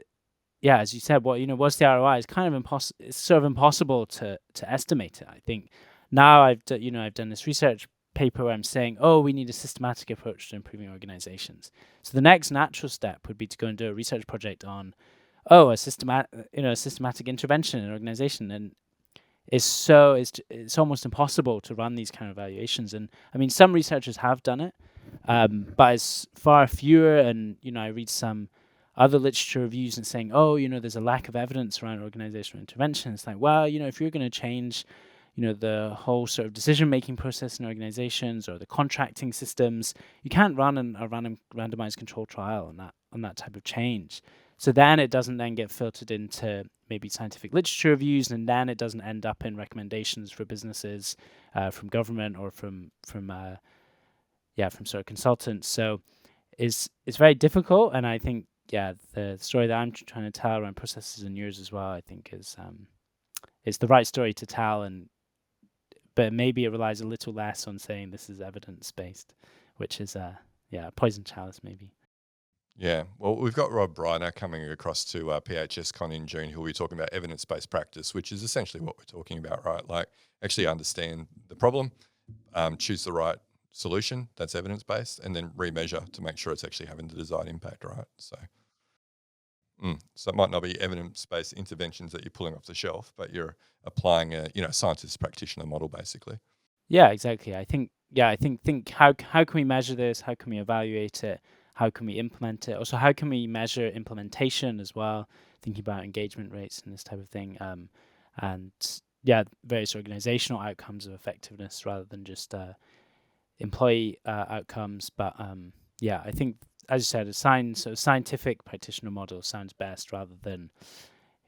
as you said, what's the ROI? It's kind of impossible. It's sort of impossible to estimate it. I think now I've done this research paper where I'm saying, we need a systematic approach to improving organizations. So the next natural step would be to go and do a research project on a systematic intervention in an organization, and it's almost impossible to run these kind of evaluations. And I mean, some researchers have done it, but it's far fewer. And I read some other literature reviews and saying, there's a lack of evidence around organizational intervention. It's like, well, if you're going to change the whole sort of decision-making process in organizations or the contracting systems, you can't run a randomized control trial on that type of change. So then it doesn't then get filtered into maybe scientific literature reviews, and then it doesn't end up in recommendations for businesses, from government or from sort of consultants. So it's very difficult, and I think the story that I'm trying to tell around processes and yours as well, I think is the right story to tell, but maybe it relies a little less on saying this is evidence-based, which is a poison chalice maybe. Yeah, well, we've got Rob Briner coming across to PHSCon in June, who will be talking about evidence-based practice, which is essentially what we're talking about, right? Like actually understand the problem, choose the right solution that's evidence-based, and then remeasure to make sure it's actually having the desired impact, right? So it might not be evidence-based interventions that you're pulling off the shelf, but you're applying a scientist practitioner model basically. Yeah, exactly. I think how can we measure this? How can we evaluate it? How can we implement it? Also, how can we measure implementation as well? Thinking about engagement rates and this type of thing, and various organizational outcomes of effectiveness rather than just employee outcomes. But I think, as you said, a scientific practitioner model sounds best rather than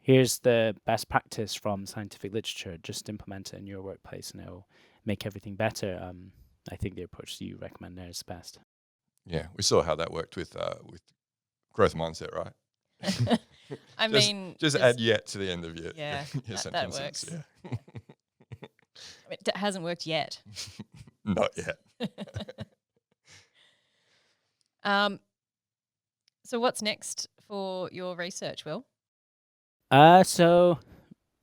here's the best practice from scientific literature, just implement it in your workplace and it'll make everything better. I think the approach you recommend there is best. Yeah, we saw how that worked with growth mindset, right? Just add yet to the end of your sentences. That works. Yeah. It hasn't worked yet. Not yet. So what's next for your research, Will? So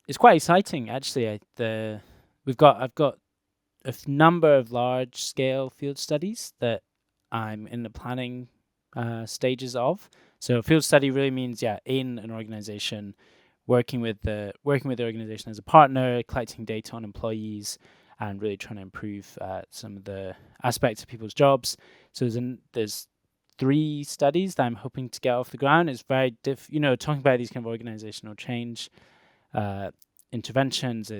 it's quite exciting actually. I've got a number of large scale field studies that I'm in the planning stages of. So a field study really means in an organization, working with the organization as a partner, collecting data on employees, and really trying to improve some of the aspects of people's jobs. So there's 3 studies that I'm hoping to get off the ground. It's very talking about these kind of organizational change interventions.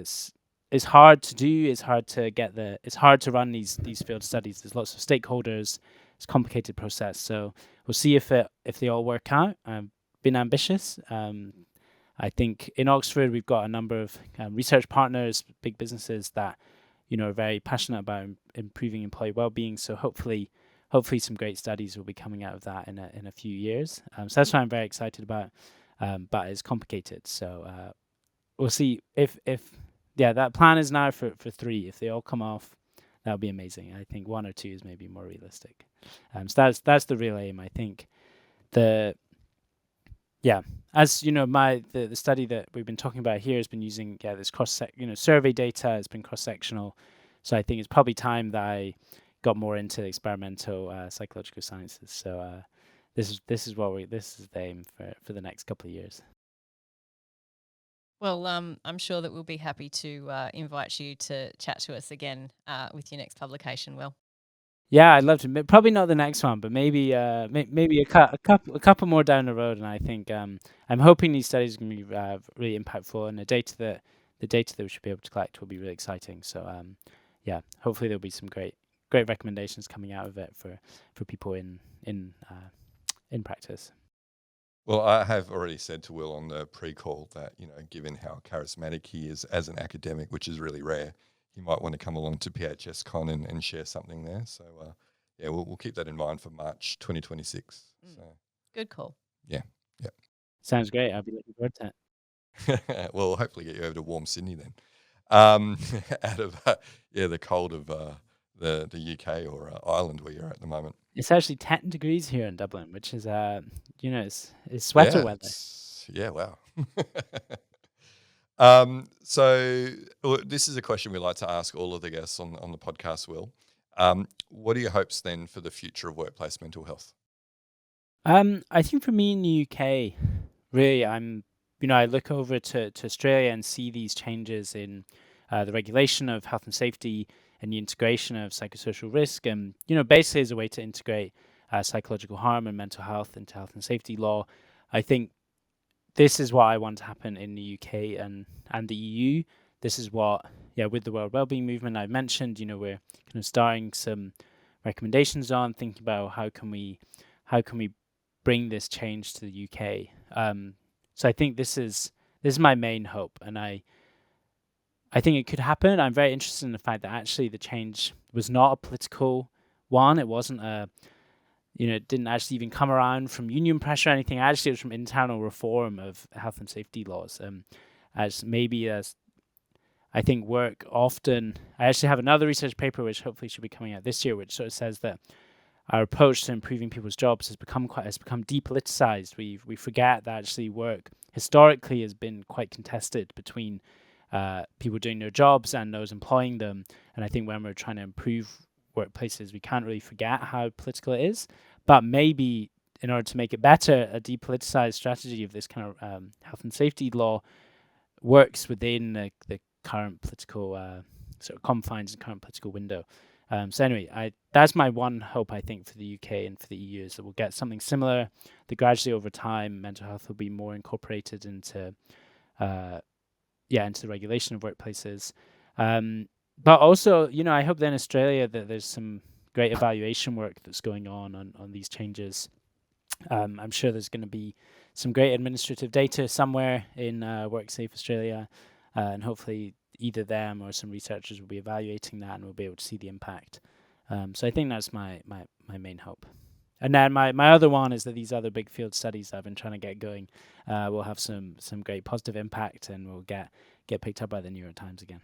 It's hard to do. It's hard to run these field studies. There's lots of stakeholders. It's a complicated process. So we'll see if they all work out. I've been ambitious. I think in Oxford we've got a number of research partners, big businesses that are very passionate about improving employee well-being. So hopefully some great studies will be coming out of that in a few years. So that's what I'm very excited about. But it's complicated. So we'll see if that plan is now for 3. If they all come off, that'll be amazing. I think 1 or 2 is maybe more realistic. So that's the real aim. I think as the study that we've been talking about here has been using this survey data. It's been cross-sectional. So I think it's probably time that I got more into experimental psychological sciences. So this is the aim for the next couple of years. Well, I'm sure that we'll be happy to invite you to chat to us again with your next publication, Will. Yeah, I'd love to. Probably not the next one, but maybe maybe a couple more down the road. And I think I'm hoping these studies are going to be really impactful, and the data that we should be able to collect will be really exciting. So hopefully there'll be some great recommendations coming out of it for people in practice. Well, I have already said to Will on the pre-call that, given how charismatic he is as an academic, which is really rare, he might want to come along to PHS Con and share something there. So, yeah, we'll keep that in mind for March 2026. So, Good call. yeah. Sounds great. I'll be looking forward to it. We'll hopefully get you over to warm Sydney then. Out of the cold of the UK or Ireland where you're at the moment. It's actually 10 degrees here in Dublin, which is it's sweater weather. Yeah, wow. So this is a question we like to ask all of the guests on the podcast, Will. What are your hopes then for the future of workplace mental health? I think for me in the UK, really, I look over to Australia and see these changes in the regulation of health and safety and the integration of psychosocial risk, and basically as a way to integrate psychological harm and mental health into health and safety law. I think this is what I want to happen in the UK and the EU. This is what, with the World Wellbeing Movement I've mentioned, we're kind of starting some recommendations on thinking about how can we bring this change to the UK. So I think this is my main hope, and I think it could happen. I'm very interested in the fact that actually the change was not a political one. It wasn't it didn't actually even come around from union pressure or anything. Actually, it was from internal reform of health and safety laws. As I think work often. I actually have another research paper which hopefully should be coming out this year, which sort of says that our approach to improving people's jobs has become depoliticized. We forget that actually work historically has been quite contested between people doing their jobs and those employing them. And I think when we're trying to improve workplaces, we can't really forget how political it is. But maybe in order to make it better, a depoliticized strategy of this kind of health and safety law works within the current political sort of confines and current political window. So anyway, that's my one hope, I think, for the UK and for the EU, is that we'll get something similar, that gradually over time mental health will be more incorporated into the regulation of workplaces. But also, I hope that in Australia that there's some great evaluation work that's going on these changes. I'm sure there's going to be some great administrative data somewhere in WorkSafe Australia, and hopefully either them or some researchers will be evaluating that and we'll be able to see the impact. So I think that's my main hope. And then my other one is that these other big field studies that I've been trying to get going will have some great positive impact and will get picked up by the New York Times again.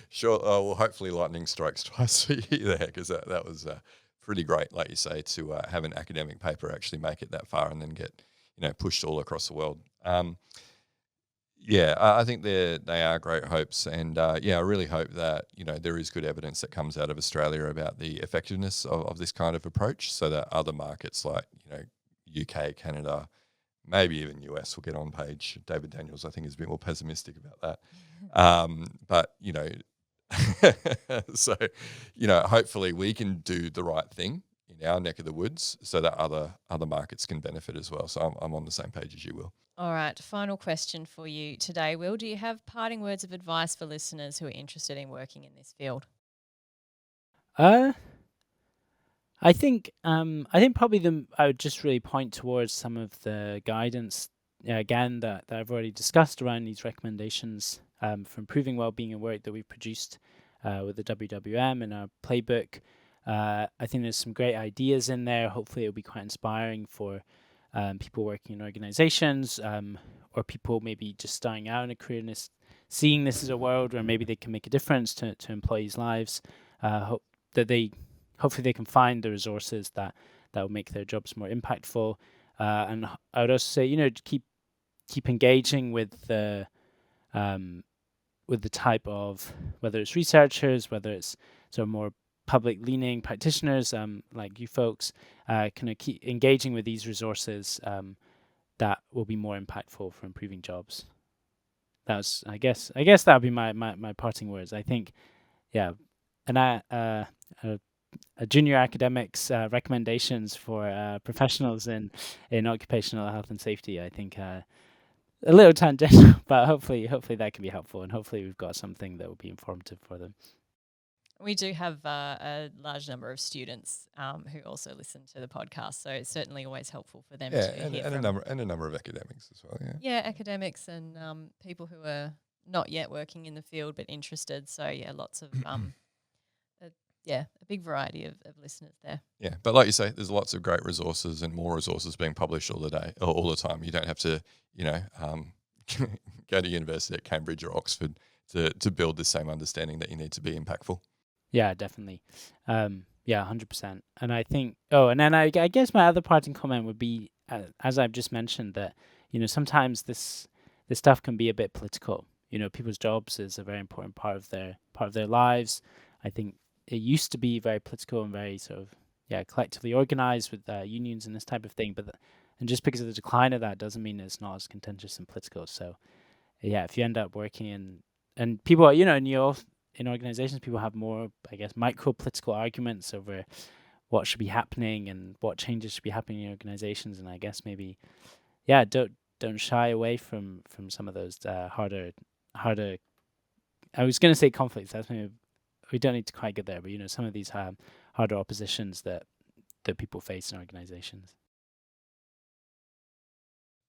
Sure. Well, hopefully lightning strikes twice for you there, because that was pretty great, like you say, to have an academic paper actually make it that far and then get pushed all across the world. I think they are great hopes, and I really hope that there is good evidence that comes out of Australia about the effectiveness of this kind of approach, so that other markets like UK, Canada, maybe even US will get on page. David Daniels, I think, is a bit more pessimistic about that. But so hopefully we can do the right thing in our neck of the woods, so that other markets can benefit as well. So I'm on the same page as you, Will. All right, final question for you today, Will. Do you have parting words of advice for listeners who are interested in working in this field? I think probably I would just really point towards some of the guidance again that I've already discussed around these recommendations for improving wellbeing and work that we've produced with the WWM and our playbook. I think there's some great ideas in there. Hopefully it'll be quite inspiring for people working in organizations or people maybe just starting out in a career and seeing this as a world where maybe they can make a difference to employees' lives. Hopefully they can find the resources that will make their jobs more impactful. And I would also say, keep engaging with the type of, whether it's researchers, whether it's sort of more public-leaning practitioners like you folks, kind of keep engaging with these resources that will be more impactful for improving jobs. That's, I guess that would be my parting words. I think, and a junior academics recommendations for professionals in occupational health and safety. I think a little tangential, but hopefully that can be helpful, and hopefully we've got something that will be informative for them. We do have a large number of students who also listen to the podcast, so it's certainly always helpful for them to hear and from. a number of academics as well. Yeah, academics and people who are not yet working in the field but interested. So yeah, lots of a big variety of listeners there. Yeah, but like you say, there's lots of great resources and more resources being published all the time. You don't have to, go to university at Cambridge or Oxford to build the same understanding that you need to be impactful. Yeah, definitely. 100%. And I think, and then I guess my other parting comment would be, as I've just mentioned, that, sometimes this stuff can be a bit political. People's jobs is a very important part of their lives. I think it used to be very political and very sort of, collectively organized with unions and this type of thing. And just because of the decline of that doesn't mean it's not as contentious and political. So, if you end up working and people, in organizations, people have more, I guess, micro-political arguments over what should be happening and what changes should be happening in organizations. And I guess maybe, don't shy away from some of those harder. I was going to say conflicts. That's maybe we don't need to quite get there, but some of these harder oppositions that people face in organizations.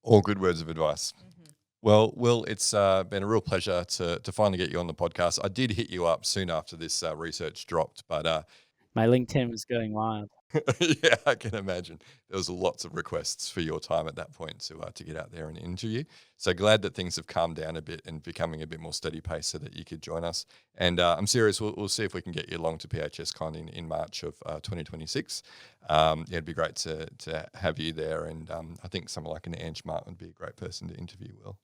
All good words of advice. Mm-hmm. Well, Will, it's been a real pleasure to finally get you on the podcast. I did hit you up soon after this research dropped, but my LinkedIn was going wild. Yeah, I can imagine. There was lots of requests for your time at that point to get out there and interview. So glad that things have calmed down a bit and becoming a bit more steady pace so that you could join us. And I'm serious, we'll see if we can get you along to PHSCon in March of 2026. It'd be great to have you there. And I think someone like an Ange Martin would be a great person to interview, Will.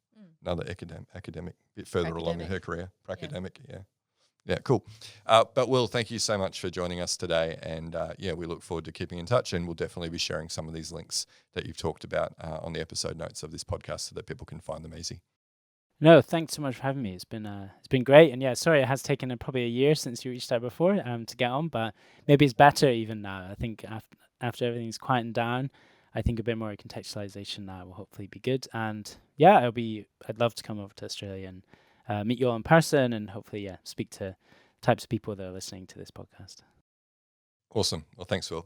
Another academic, a bit further along in her career. Academic, yeah. Yeah, cool. But Will, thank you so much for joining us today. And we look forward to keeping in touch, and we'll definitely be sharing some of these links that you've talked about on the episode notes of this podcast so that people can find them easy. No, thanks so much for having me. It's been great. And sorry, it has taken probably a year since you reached out before to get on, but maybe it's better even now. I think after everything's quietened down, I think a bit more contextualization now will hopefully be good. And I'd love to come over to Australia and meet you all in person and hopefully, speak to types of people that are listening to this podcast. Awesome. Well, thanks, Will.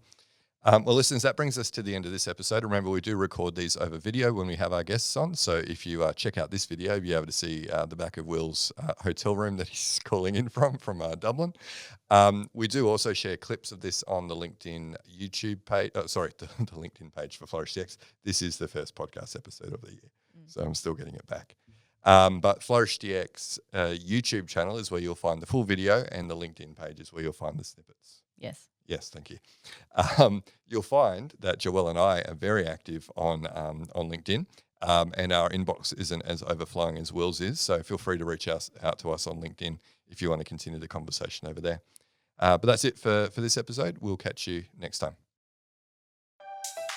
Well, listeners, that brings us to the end of this episode. Remember, we do record these over video when we have our guests on. So if you check out this video, you'll be able to see the back of Will's hotel room that he's calling in from Dublin. We do also share clips of this on the LinkedIn YouTube page. The LinkedIn page for Flourish DX. This is the first podcast episode of the year. So I'm still getting it back. But Flourish DX YouTube channel is where you'll find the full video, and the LinkedIn page is where you'll find the snippets. Yes, thank you. You'll find that Joelle and I are very active on LinkedIn, and our inbox isn't as overflowing as Will's is. So feel free to reach out to us on LinkedIn if you want to continue the conversation over there. But that's it for this episode. We'll catch you next time.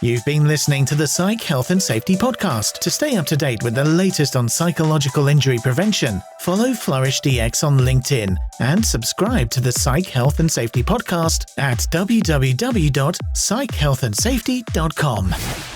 You've been listening to the Psych Health and Safety Podcast. To stay up to date with the latest on psychological injury prevention, follow Flourish DX on LinkedIn and subscribe to the Psych Health and Safety Podcast at www.psychealthandsafety.com.